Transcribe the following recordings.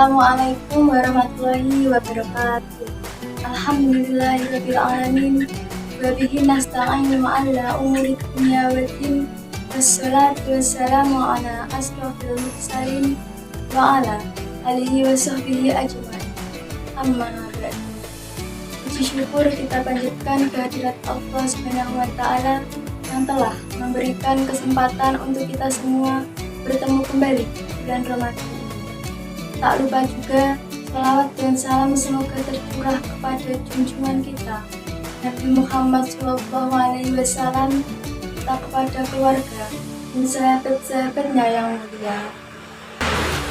Assalamualaikum warahmatullahi wabarakatuh. Alhamdulillahirabbil alamin. Wa bihi nasta'inu ala umuri dunya waddin. Wassalatu wassalamu ala asrofil mursalin wa ala alihi wa sahbihi ajmain. Amma ba'du. Puji syukur kita panjatkan kehadirat Allah Subhanahu wa taala yang telah memberikan kesempatan untuk kita semua bertemu kembali di bulan Ramadan. Tak lupa juga salawat dan salam semoga tercurah kepada junjungan kita Nabi Muhammad SAW, serta kepada keluarga dan sahabat-sahabatnya yang mulia.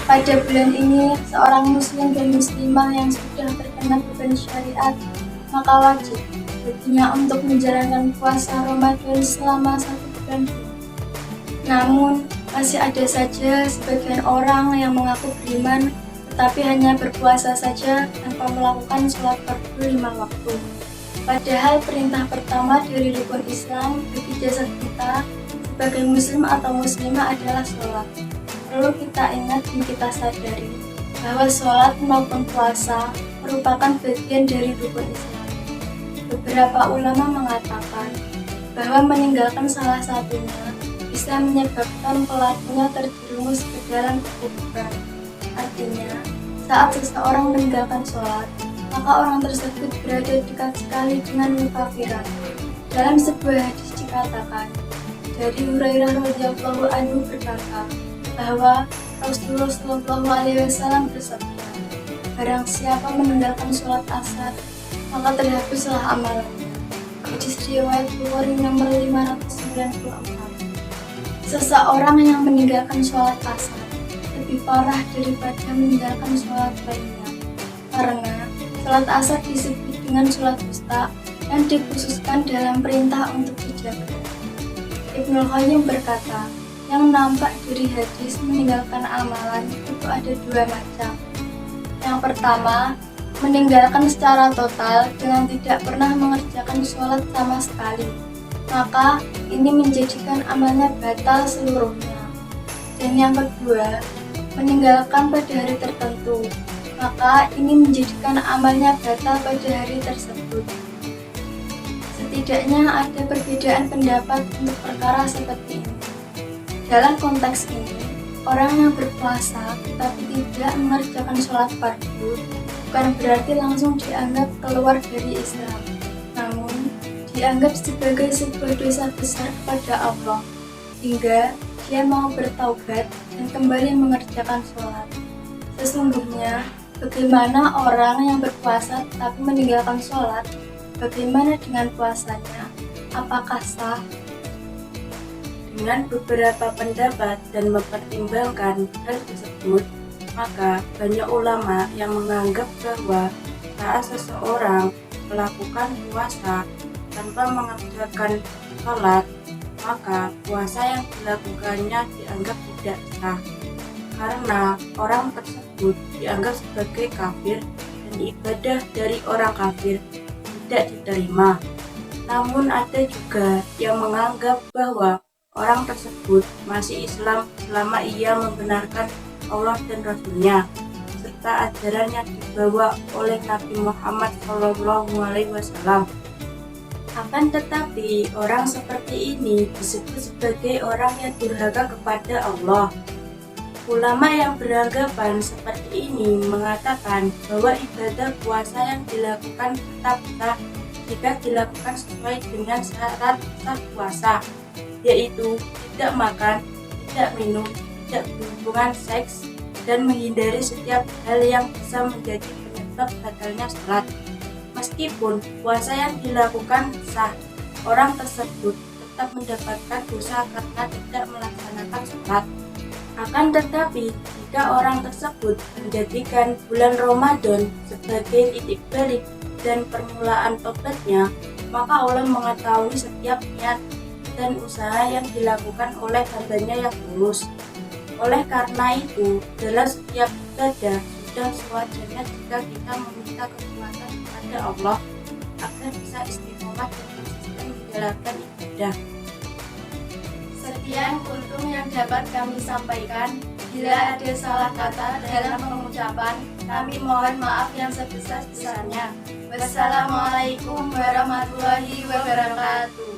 Pada bulan ini, seorang muslim dan muslimah yang sudah terkena beban syariat, maka wajib baginya untuk menjalankan puasa Ramadan selama 1 bulan penuh. Namun, masih ada saja sebagian orang yang mengaku beriman tetapi hanya berpuasa saja tanpa melakukan sholat fardu 5 waktu. Padahal perintah pertama dari rukun Islam bagi jasad kita sebagai muslim atau muslimah adalah sholat. Perlu kita ingat dan kita sadari bahwa sholat maupun puasa merupakan bagian dari rukun Islam. Beberapa ulama mengatakan bahwa meninggalkan salah satunya bisa menyebabkan pelakunya terjerumus ke dalam kekufuran. Artinya, saat seseorang meninggalkan sholat, maka orang tersebut berada dekat sekali dengan mukafiran. Dalam sebuah hadis dikatakan, dari Hurairah radhiyallahu anhu berkata bahwa Rasulullah SAW bersabda, barang siapa meninggalkan sholat asar, maka terhapuslah amalannya. Hadis riwayat Bukhari nomor 594. Seseorang yang meninggalkan sholat asar lebih parah daripada meninggalkan sholat lainnya, karena sholat asar disebut dengan sholat wusta yang dikhususkan dalam perintah untuk dijaga. Ibnu Qayyim berkata, yang nampak dari hadis meninggalkan amalan itu ada 2 macam. Yang pertama, meninggalkan secara total dengan tidak pernah mengerjakan sholat sama sekali, maka ini menjadikan amalnya batal seluruhnya. Dan yang kedua, meninggalkan pada hari tertentu, maka ini menjadikan amalnya batal pada hari tersebut. Setidaknya ada perbedaan pendapat untuk perkara seperti ini. Dalam konteks ini, orang yang berpuasa tetapi tidak mengerjakan sholat fardu bukan berarti langsung dianggap keluar dari Islam, namun dianggap sebagai sebuah dosa besar kepada Allah, hingga dia mau bertaubat dan kembali mengerjakan sholat. Sesungguhnya, bagaimana orang yang berpuasa tetapi meninggalkan sholat, bagaimana dengan puasanya? Apakah sah? Dengan beberapa pendapat dan mempertimbangkan hal tersebut, maka banyak ulama yang menganggap bahwa saat seseorang melakukan puasa tanpa mengerjakan sholat, maka puasa yang dilakukannya dianggap tidak sah, karena orang tersebut dianggap sebagai kafir dan ibadah dari orang kafir tidak diterima. Namun ada juga yang menganggap bahwa orang tersebut masih Islam selama ia membenarkan Allah dan Rasul-Nya serta ajaran yang dibawa oleh Nabi Muhammad SAW. Akan tetapi, orang seperti ini disebut sebagai orang yang durhaka kepada Allah. Ulama yang beranggapan seperti ini mengatakan bahwa ibadah puasa yang dilakukan tetap sah jika dilakukan sesuai dengan syarat sah puasa, yaitu tidak makan, tidak minum, tidak berhubungan seks, dan menghindari setiap hal yang bisa menjadi penyebab batalnya sholat. Meskipun puasa yang dilakukan sah, orang tersebut tetap mendapatkan dosa karena tidak melaksanakan sholat. Akan tetapi, jika orang tersebut menjadikan bulan Ramadan sebagai titik balik dan permulaan tobatnya, maka Allah mengetahui setiap niat dan usaha yang dilakukan oleh hambanya yang tulus. Oleh karena itu, dalam setiap ibadah sudah sewajarnya jika kita meminta kekuatan kepada Allah agar bisa istiqomah dan konsisten menjalankan ibadah. Sekian kuntum yang dapat kami sampaikan. Bila ada salah kata dalam pengucapan, kami mohon maaf yang sebesar-besarnya. Wassalamualaikum warahmatullahi wabarakatuh.